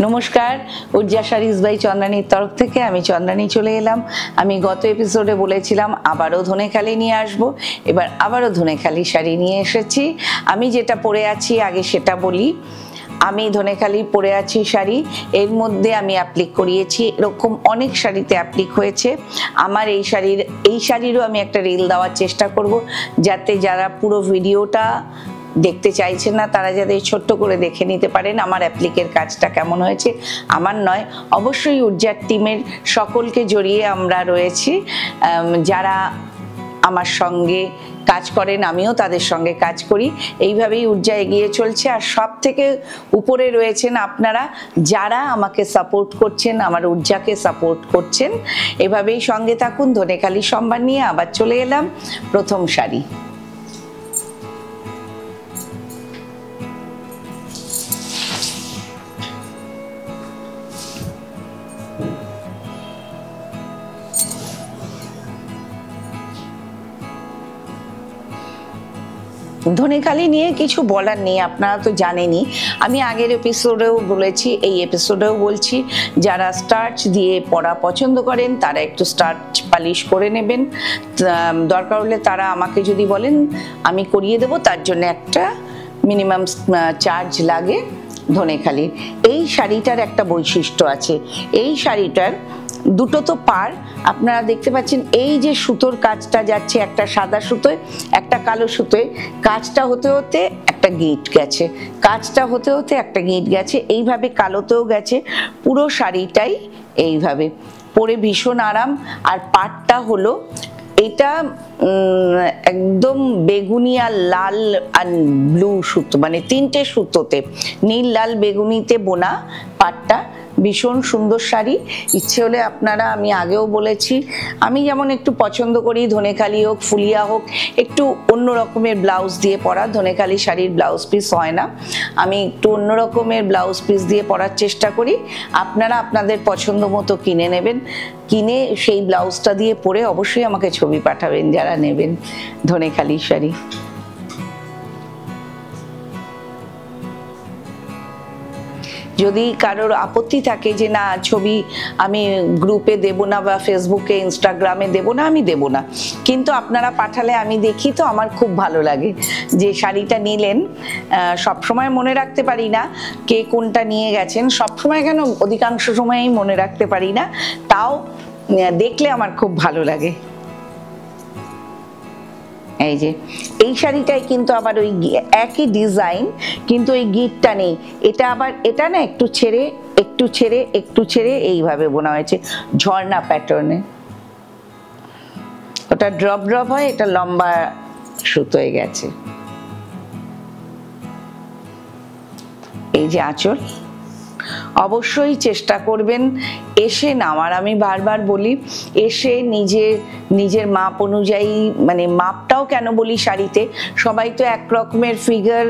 নমস্কার, উর্জা saris by চন্দ্রানীর তরফ থেকে আমি চন্দ্রানী চলে এলাম। আমি গত এপিসোডে বলেছিলাম আবারও ধনেখালি নিয়ে আসব। এবার আবারও ধনেখালি শাড়ি নিয়ে এসেছি। আমি যেটা পরে আছি আগে সেটা বলি। আমি ধনেখালি পরে আছি শাড়ি, এর মধ্যে আমি অ্যাপ্লিক করিয়েছি। এরকম অনেক শাড়িতে অ্যাপ্লিক হয়েছে। আমার এই শাড়িরও আমি একটা রিল দেওয়ার চেষ্টা করব, যাতে যারা পুরো ভিডিওটা দেখতে চাইছেন না তারা যাতে ছোট্ট করে দেখে নিতে পারেন আমার অ্যাপ্লিকের কাজটা কেমন হয়েছে। আমার নয়, অবশ্যই উর্জার টিমের সকলকে জড়িয়ে আমরা রয়েছি। যারা আমার সঙ্গে কাজ করেন আমিও তাদের সঙ্গে কাজ করি। এইভাবেই উর্জা এগিয়ে চলছে। আর সব থেকে উপরে রয়েছেন আপনারা, যারা আমাকে সাপোর্ট করছেন, আমার উর্জাকে সাপোর্ট করছেন। এভাবেই সঙ্গে থাকুন। ধনেখালি সম্ভার নিয়ে আবার চলে এলাম। প্রথম শাড়ি, ধনেখালি নিয়ে কিছু বলার নেই, আপনারা তো জানেনই। আমি আগের এপিসোডেও বলেছি, এই এপিসোডেও বলছি, যারা স্টার্চ দিয়ে পরা পছন্দ করেন তারা একটু স্টার্চ পালিশ করে নেবেন। দরকার হলে তারা আমাকে যদি বলেন আমি করিয়ে দেবো, তার জন্য একটা মিনিমাম চার্জ লাগে ধনেখালির। এই শাড়িটার একটা বৈশিষ্ট্য আছে। এই শাড়িটার দুটো তো পার আপনারা দেখতে পাচ্ছেন। এই যে সুতোর কাজটা যাচ্ছে, একটা সাদা সুতোয় একটা কালো সুতোয়, কাজটা হতে হতে একটা গিঁট গেছে, কাজটা হতে হতে একটা গিঁট গেছে, এইভাবে কালোতেও গেছে। পুরো শাড়িটাই এইভাবে পরে ভীষণ আরাম। আর পাটটা হলো এটা একদম বেগুনি আর লাল আর ব্লু সুতো, মানে তিনটে সুতোতে, নীল লাল বেগুনিতে বোনা পাটটা। ভীষণ সুন্দর শাড়ি। ইচ্ছে হলে আপনারা, আমি আগেও বলেছি, আমি যেমন একটু পছন্দ করি ধনেখালি হোক ফুলিয়া হোক একটু অন্য রকমের ব্লাউজ দিয়ে পরা। ধনেখালি শাড়ির ব্লাউজ পিস হয় না, আমি একটু অন্য রকমের ব্লাউজ পিস দিয়ে পরার চেষ্টা করি। আপনারা আপনাদের পছন্দ মতো কিনে নেবেন, কিনে সেই ব্লাউজটা দিয়ে পরে অবশ্যই আমাকে ছবি পাঠাবেন যারা নেবেন ধনেখালি শাড়ি। যদি কারোর আপত্তি থাকে যে না ছবি আমি গ্রুপে দেব না বা ফেসবুকে ইনস্টাগ্রামে দেব না, আমি দেব না, কিন্তু আপনারা পাঠালে আমি দেখি, তো আমার খুব ভালো লাগে যে শাড়িটা নিলেন। সবসময় মনে রাখতে পারি না কে কোনটা নিয়ে গেছেন, সবসময় কেন অধিকাংশ সময়ই মনে রাখতে পারি না, তাও দেখলে আমার খুব ভালো লাগে। এই যে এই শাড়িটাই কিন্তু আবার ওই একই ডিজাইন, কিন্তু ওই গিঁটটা নেই। এটা আবার, এটা না একটু ছেড়ে একটু ছেড়ে একটু ছেড়ে এইভাবে বোনা হয়েছে ঝর্ণা প্যাটার্নে। ওটা ড্রপ ড্রপ হয়, এটা লম্বা সুতোয় গেছে। এই যে আঁচল, অবশ্যই চেষ্টা করবেন এসে নেওয়ার। আমি বারবার বলি এসে নিজের মাপ অনুযায়ী, মানে মাপটাও কেন বলি, শাড়িতে সবাই তো এক রকমের ফিগার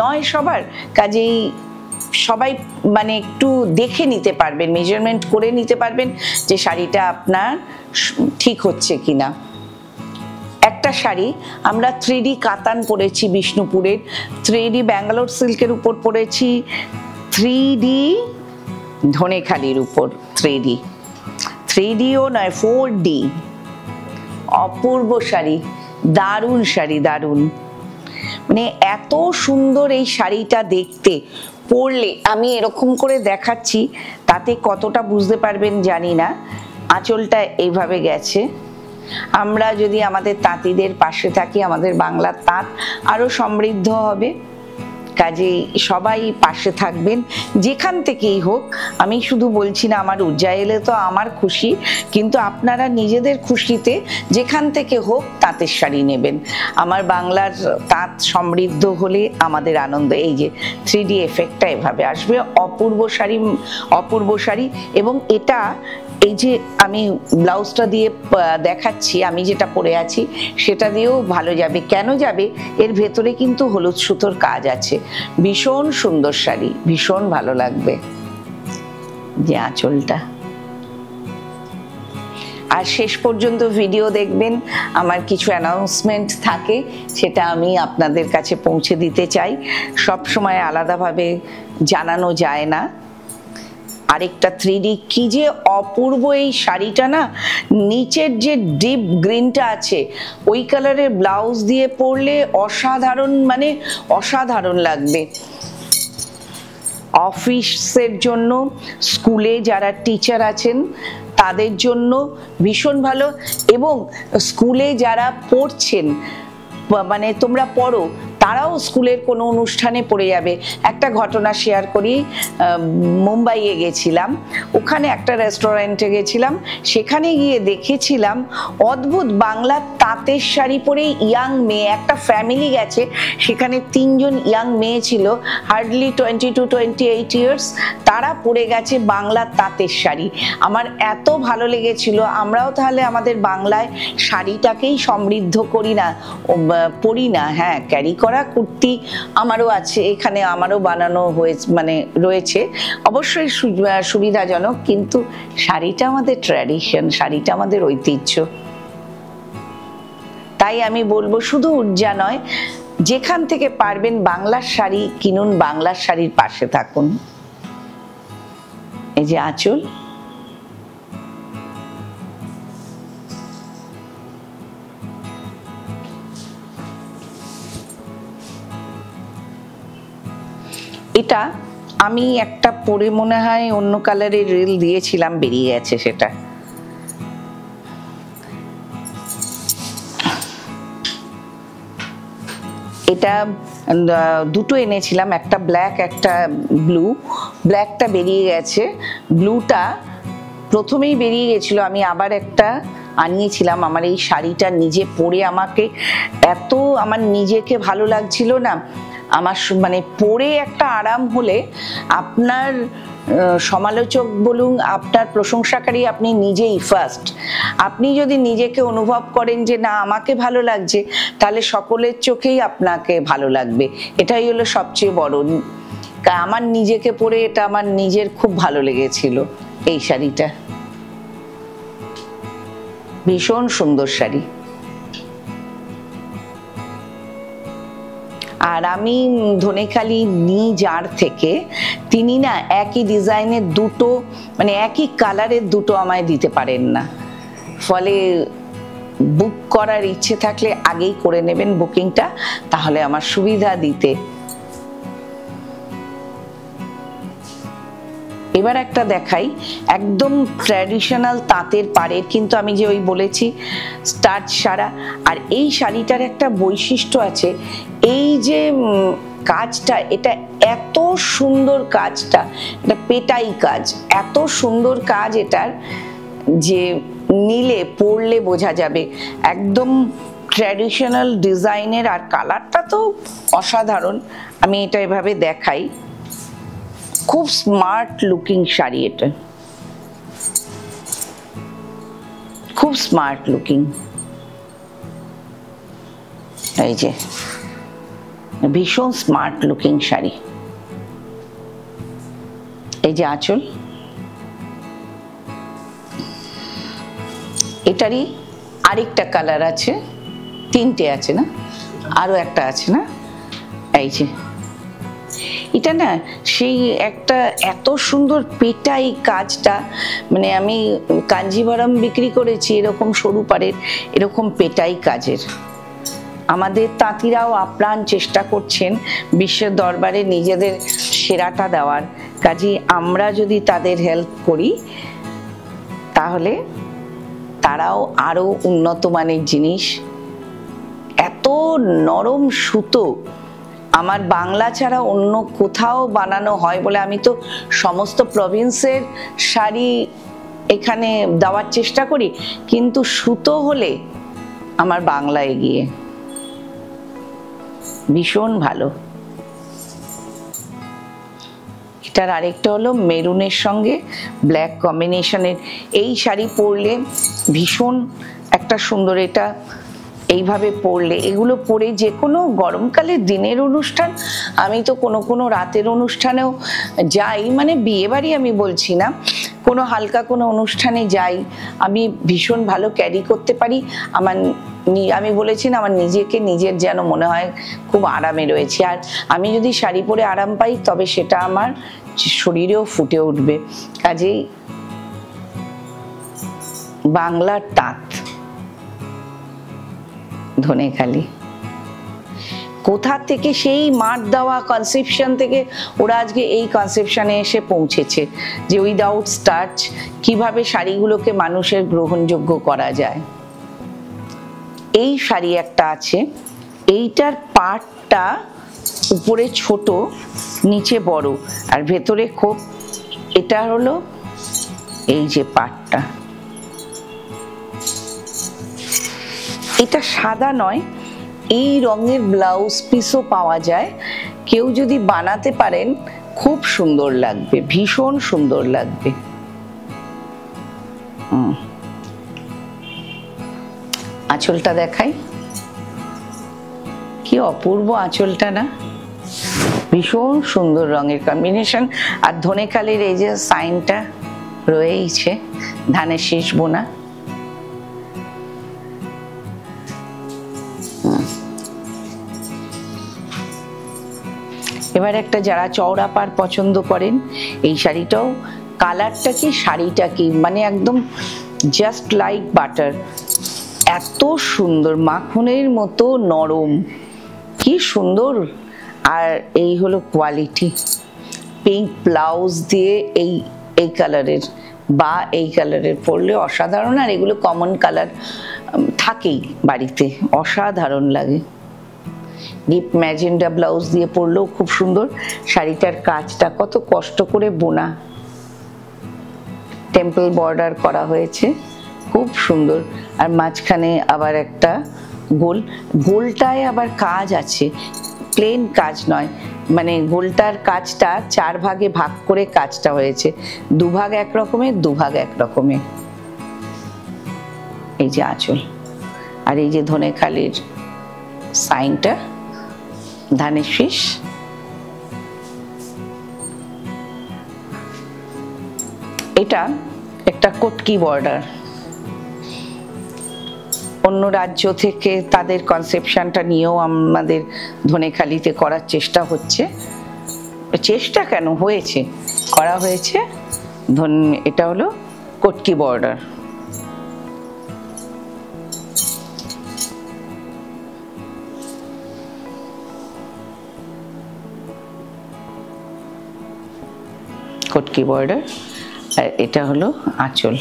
নয় সবার, কাজেই সবাই মানে একটু দেখে নিতে পারবেন, মেজারমেন্ট করে নিতে পারবেন যে শাড়িটা আপনার ঠিক হচ্ছে কিনা। একটা শাড়ি আমরা 3D কাতান পরেছি বিষ্ণুপুরের, 3D ব্যাঙ্গালোর সিল্কের উপর পরেছি, 3D ধনেখালির উপর, 3Dও নয় 4D। অপূর্ব শাড়ি, দারুণ শাড়ি, দারুণ। মানে এত সুন্দর এই শাড়িটা দেখতে, পরলে আমি এরকম করে দেখাচ্ছি তাতে কতটা বুঝতে পারবেন জানি না। আঁচলটা এইভাবে গেছে। আমরা যদি আমাদের তাঁতিদের পাশে থাকি, আমাদের বাংলার তাঁত আরো সমৃদ্ধ হবে। কাজেই সবাই পাশে থাকবেন যেখান থেকেই হোক। আমি শুধু বলছি না আমার উর্জা এলে তো আমার খুশি, কিন্তু আপনারা নিজেদের খুশিতে যেখান থেকে হোক তাঁতের শাড়ি নেবেন। আমার বাংলার তাঁত সমৃদ্ধ হলে আমাদের আনন্দ। এই যে 3D এফেক্টটা এভাবে আসবে। অপূর্ব শাড়ি, অপূর্ব শাড়ি। এবং এটা এই যে আমি ব্লাউজটা দিয়ে দেখাচ্ছি, আমি যেটা পরে আছি সেটা দিয়েও ভালো যাবে। কেন যাবে? এর ভেতরে কিন্তু হলুদ সুতোর কাজ আছে। ভীষণ সুন্দর শাড়ি, ভীষণ ভালো লাগবে। যে আঁচলটা, আর শেষ পর্যন্ত ভিডিও দেখবেন, আমার কিছু অ্যানাউন্সমেন্ট থাকে, সেটা আমি আপনাদের কাছে পৌঁছে দিতে চাই, সব সময় আলাদাভাবে জানানো যায় না। আরেকটা 3D কি যে অপূর্ব এই শাড়িটা না, নিচের যে ডিপ গ্রিনটা আছে ওই কালারের ব্লাউজ দিয়ে পরলে অসাধারণ, মানে অসাধারণ লাগবে। অফিসের জন্য, স্কুলে যারা টিচার আছেন তাদের জন্য ভীষণ ভালো, এবং স্কুলে যারা পড়ছেন, মানে তোমরা পড়ো, তারাও স্কুলের কোনো অনুষ্ঠানে পড়ে যাবে। একটা ঘটনা শেয়ার করি, মুম্বাইয়ে গেছিলাম, ওখানে একটা রেস্টুরেন্টে গেছিলাম, সেখানে গিয়ে দেখেছিলাম অদ্ভুত বাংলা তাঁতের শাড়ি পরে ইয়াং মেয়ে, একটা ফ্যামিলি গেছে, সেখানে 3 জন ইয়াং মেয়ে ছিল, হার্ডলি 20 to 28 ইয়ার্স, তারা পরে গেছে বাংলা তাঁতের শাড়ি। আমার এত ভালো লেগেছিল, আমরাও তাহলে আমাদের বাংলায় শাড়িটাকেই সমৃদ্ধ করি না, পরি না। হ্যাঁ, ক্যারি করা কুর্তি আমারও আছে, এখানে আমারও বানানো হয়েছে, মানে রয়েছে, অবশ্যই সুবিধাজনক, কিন্তু শাড়িটা আমাদের ট্র্যাডিশন, শাড়িটা আমাদের ঐতিহ্য। তাই আমি বলবো শুধু উর্জা নয়, যেখান থেকে পারবেন বাংলার শাড়ি কিনুন, বাংলার শাড়ির পাশে থাকুন। এই যে আঁচল, এটা আমি একটা পরে মনে হয় অন্য কালারের রিল দিয়েছিলাম, বেরিয়ে গেছে সেটা। এটা দুটো এনেছিলাম, একটা ব্ল্যাক একটা ব্লু, ব্ল্যাকটা বেরিয়ে গেছে, ব্লুটা প্রথমেই বেরিয়ে গেছিল, আমি আবার একটা আনিয়েছিলাম। আমার এই শাড়িটা নিজে পরে আমাকে এত, আমার নিজেকে ভালো লাগছিল না, আমার মানে পরে একটা আরাম হলে আপনার সমালোচক বলুন, আপনার প্রশংসাকারী আপনি নিজেই ফার্স্ট। আপনি যদি নিজেকে অনুভব করেন যে না আমাকে ভালো লাগছে, তাহলে সকলের চোখেই আপনাকে ভালো লাগবে, এটাই হলো সবচেয়ে বড়। আমার নিজেকে পরে এটা আমার নিজের খুব ভালো লেগেছিল এই শাড়িটা, ভীষণ সুন্দর শাড়ি। আর আমি ধনেখালি নিই যার থেকে, তিনি না একই ডিজাইনের দুটো, মানে একই কালারের দুটো আমায় দিতে পারেন না, ফলে বুক করার ইচ্ছে থাকলে আগেই করে নেবেন বুকিংটা, তাহলে আমার সুবিধা দিতে। এবার একটা দেখাই, একদম ট্র্যাডিশনাল তাঁতের পাড়ের, কিন্তু আমি যে ওই বলেছি স্টার্চ সারা। আর এই শাড়িটার একটা বৈশিষ্ট্য আছে, এই যে কাজটা, এটা এত সুন্দর, কাজটা এটা পেটাই কাজ, এত সুন্দর কাজ এটার, যে নিলে পরলে বোঝা যাবে একদম ট্র্যাডিশনাল ডিজাইনের। আর কালারটা তো অসাধারণ, আমি এটা এভাবে দেখাই, খুব স্মার্ট লুকিং শাড়ি, এটা খুব স্মার্ট লুকিং। এই যে ভীষণ স্মার্ট লুকিং শাড়ি। এই যে আঁচল, এটারই আরেকটা কালার আছে, 3টে আছে না, আরো একটা আছে না, এই যে এটা না সেই একটা এত সুন্দর পেটাই কাজটা, মানে আমি কাঞ্জিভারম বিক্রি করেছি এরকম সরু পাড়ের, এরকম পেটাই কাজের। আমাদের তাঁতিরাও আপ্রাণ চেষ্টা করছেন বিশ্বের দরবারে নিজেদের সেরাটা দেওয়ার, কাজে আমরা যদি তাদের হেল্প করি তাহলে তারাও আরো উন্নত মানের জিনিস, এত নরম সুতো আমার বাংলা ছাড়া অন্য কোথাও বানানো হয় বলে, আমি তো সমস্ত প্রভিন্সের শাড়ি এখানে দেওয়ার চেষ্টা করি, কিন্তু সুতো হলে আমার বাংলা এগিয়ে, ভীষণ ভালো। এটার আরেকটা হলো মেরুনের সঙ্গে ব্ল্যাক কম্বিনেশনের, এই শাড়ি পরলে ভীষণ একটা সুন্দর, এটা এইভাবে পরলে, এগুলো পরে যে কোনো গরমকালের দিনের অনুষ্ঠান, আমি তো কোনো কোনো রাতের অনুষ্ঠানেও যাই, মানে বিয়ে বাড়ি আমি বলছি না, কোনো হালকা কোনো অনুষ্ঠানে যাই, আমি ভীষণ ভালো ক্যারি করতে পারি। আমি বলেছি না, আমার নিজেকে নিজের যেন মনে হয় খুব আরামে রয়েছে। আর আমি যদি শাড়ি পরে আরাম পাই তবে সেটা আমার শরীরেও ফুটে উঠবে। কাজেই বাংলার তাঁত, ধনেখালি, কোথা থেকে সেই মাঠ দেওয়া কনসেপশন থেকে ওরা আজকে এই কনসেপশনে এসে পৌঁছেছে যে উইদাউট স্টার্চ কিভাবে শাড়িগুলোকে মানুষের গ্রহণযোগ্য করা যায়। এই শাড়ি একটা আছে, এইটার পাটটা উপরে ছোট, নিচে বড়, আর ভেতরে খুব, এটা হলো এই যে পাটটা, এটা সাদা নয়, এই রঙের ব্লাউজ পিসও পাওয়া যায়। কেউ যদি বানাতে পারেন খুব সুন্দর লাগবে, ভীষণ সুন্দর লাগবে। আঁচলটা দেখাই, কি অপূর্ব আঁচলটা না, ভীষণ সুন্দর রঙের কম্বিনেশন। আর ধনেখালির এই যে সাইনটা রয়েছে, ধানের শীষ বোনা, এবার একটা যারা চওড়া পাড় পছন্দ করেন, এই শাড়িটাও, কালারটা কি শাড়িটা কি, মানে একদম জাস্ট লাইক বাটার, এত সুন্দর, মাখনের মতো নরম, কি সুন্দর। আর এই হলো কোয়ালিটি, পিঙ্ক ব্লাউজ দিয়ে এই কালারের বা এই কালারের পরলে অসাধারণ। আর এগুলো কমন কালার থাকেই বাড়িতে, অসাধারণ লাগে। ডিপ ম্যাজেন্ডা ব্লাউজ দিয়ে পরলেও খুব সুন্দর। শাড়িটার কাজটা কত কষ্ট করে বোনা, টেম্পল বর্ডার করা হয়েছে, খুব সুন্দর। আর মাঝখানে আবার একটা গোলটায় আবার কাজ আছে, প্লেন কাজ নয়, মানে গোলটার কাজটা 4 ভাগে ভাগ করে কাজটা হয়েছে, 2 ভাগ এক রকমের, 2 ভাগ এক রকমের। এই যে আঁচল, আর এই যে ধনেখালির সাইনটা, ধানের শীষ। এটা একটা কটকি বর্ডার, অন্য রাজ্য থেকে তাদের কনসেপশনটা নিয়েও আমাদের ধনেখালিতে করার চেষ্টা হচ্ছে, চেষ্টা কেন হয়েছে, করা হয়েছে। এটা হলো কটকি বর্ডার। কটকি বর্ডার, আর এটা হলো আঁচল।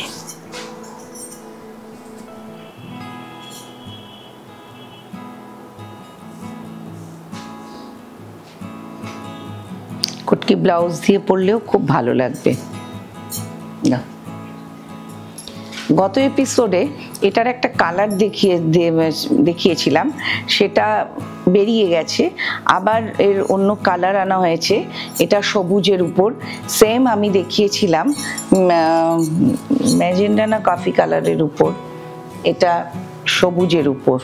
কটকি ব্লাউজ দিয়ে পরলেও খুব ভালো লাগবে। গত এপিসোডে এটার একটা কালার দেখিয়েছিলাম, সেটা বেরিয়ে গেছে, আবার এর অন্য কালার আনা হয়েছে। এটা সবুজের উপর, সেম আমি দেখিয়েছিলাম ম্যাজেন্ডা না কফি কালারের উপর, এটা সবুজের উপর।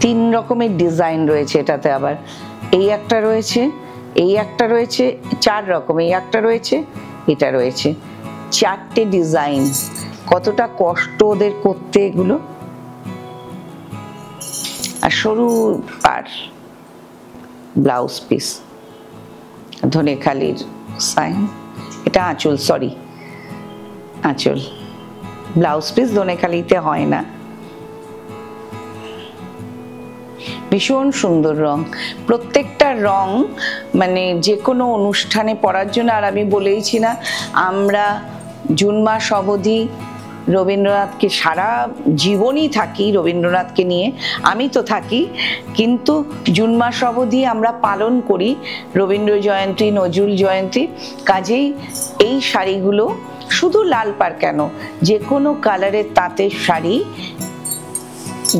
তিন রকমের ডিজাইন রয়েছে এটাতে, আবার এই একটা রয়েছে, এই একটা রয়েছে, 4 রকম, এই একটা রয়েছে, এটা রয়েছে, 4টে ডিজাইন। কতটা কষ্ট ওদের করতে এগুলো। আর সরু পাড় ব্লাউজ পিস, ধনেখালির সাইন, এটা আঁচল, সরি আঁচল, ব্লাউজ পিস ধনেখালিতে হয় না। ভীষণ সুন্দর রং, প্রত্যেকটা রং মানে যে কোনো অনুষ্ঠানে পরার জন্য। আর আমি বলেইছি না, আমরা জুন মাস অবধি রবীন্দ্রনাথকে সারা জীবনই থাকি রবীন্দ্রনাথকে নিয়ে, আমি তো থাকি, কিন্তু জুন মাস অবধি আমরা পালন করি রবীন্দ্র জয়ন্তী, নজরুল জয়ন্তী। কাজেই এই শাড়িগুলো শুধু লাল পাড় কেন, যে কোনো কালারের তাঁতের শাড়ি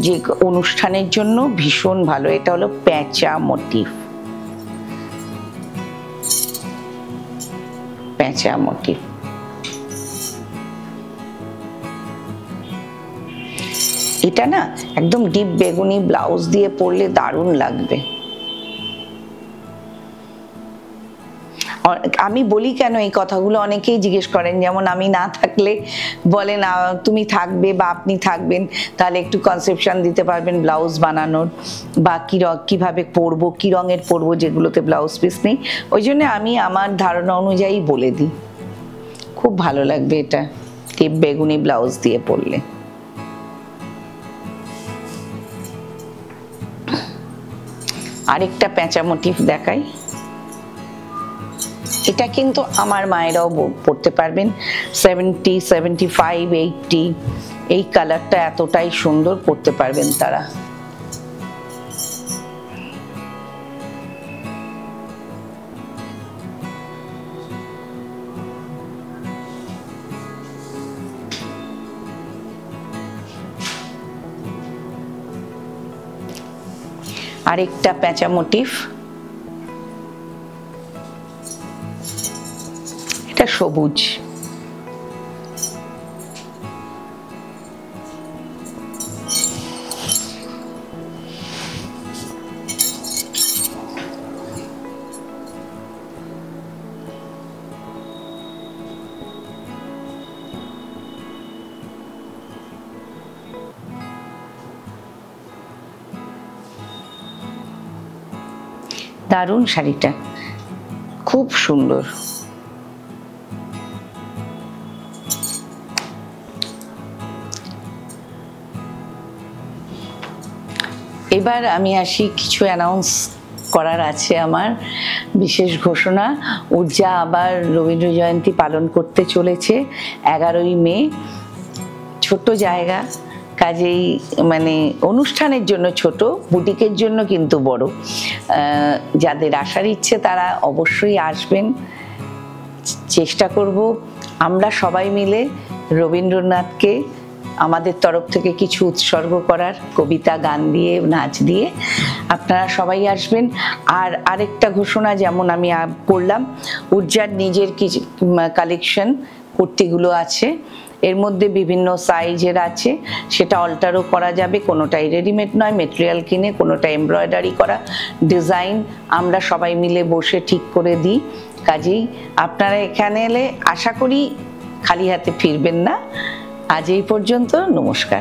যে অনুষ্ঠানের জন্য ভীষণ ভালো। এটা হলো প্যাঁচা মোটিভ, প্যাঁচা মোটিভ। এটা না একদম ডিপ বেগুনি ব্লাউজ দিয়ে পরলে দারুণ লাগবে। আমি বলি কেন এই কথাগুলো, অনেকেই জিজ্ঞেস করেন, যেমন আমি না থাকলে বলেন তুমি থাকবে বা আপনি থাকবেন, তাহলে একটু কনসেপশন দিতে পারবেন ব্লাউজ বানানোর, বা কিভাবে পরবো, কি রঙের পরবো যেগুলোতে ব্লাউজ পিস নেই। ওই জন্য আমি আমার ধারণা অনুযায়ী বলে দিই। খুব ভালো লাগবে এটা ডিপ বেগুনি ব্লাউজ দিয়ে পরলে। আরেকটা পেঁচা মোটিভ দেখাই। এটা কিন্তু আমার মায়েরাও পরতে পারবেন, 70, 75, 80। এই কালারটা এতটাই সুন্দর, পরতে পারবেন তারা। আরেকটা পেঁচা মোটিভ, এটা সবুজ। দারুণ শাড়িটা, খুব সুন্দর। এবার আমি আসি, কিছু অ্যানাউন্স করার আছে আমার, বিশেষ ঘোষণা। উর্জা আবার রবীন্দ্র জয়ন্তী পালন করতে চলেছে 11ই মে। ছোট জায়গা, কাজেই মানে অনুষ্ঠানের জন্য ছোট, বুটিকের জন্য কিন্তু বড়। যাদের আসার ইচ্ছে তারা অবশ্যই আসবেন। চেষ্টা করব আমরা সবাই মিলে রবীন্দ্রনাথকে আমাদের তরফ থেকে কিছু উৎসর্গ করার, কবিতা, গান দিয়ে, নাচ দিয়ে। আপনারা সবাই আসবেন। আর আরেকটা ঘোষণা, যেমন আমি করলাম, উর্জার নিজের কিছু কালেকশন কুর্তিগুলো আছে, এর মধ্যে বিভিন্ন সাইজের আছে, সেটা অল্টারও করা যাবে। কোনোটাই রেডিমেড নয়, মেটেরিয়াল কিনে, কোনোটা এমব্রয়ডারি করা ডিজাইন আমরা সবাই মিলে বসে ঠিক করে দিই। কাজেই আপনারা এখানে এলে আশা করি খালি হাতে ফিরবেন না। আজ এই পর্যন্ত, নমস্কার।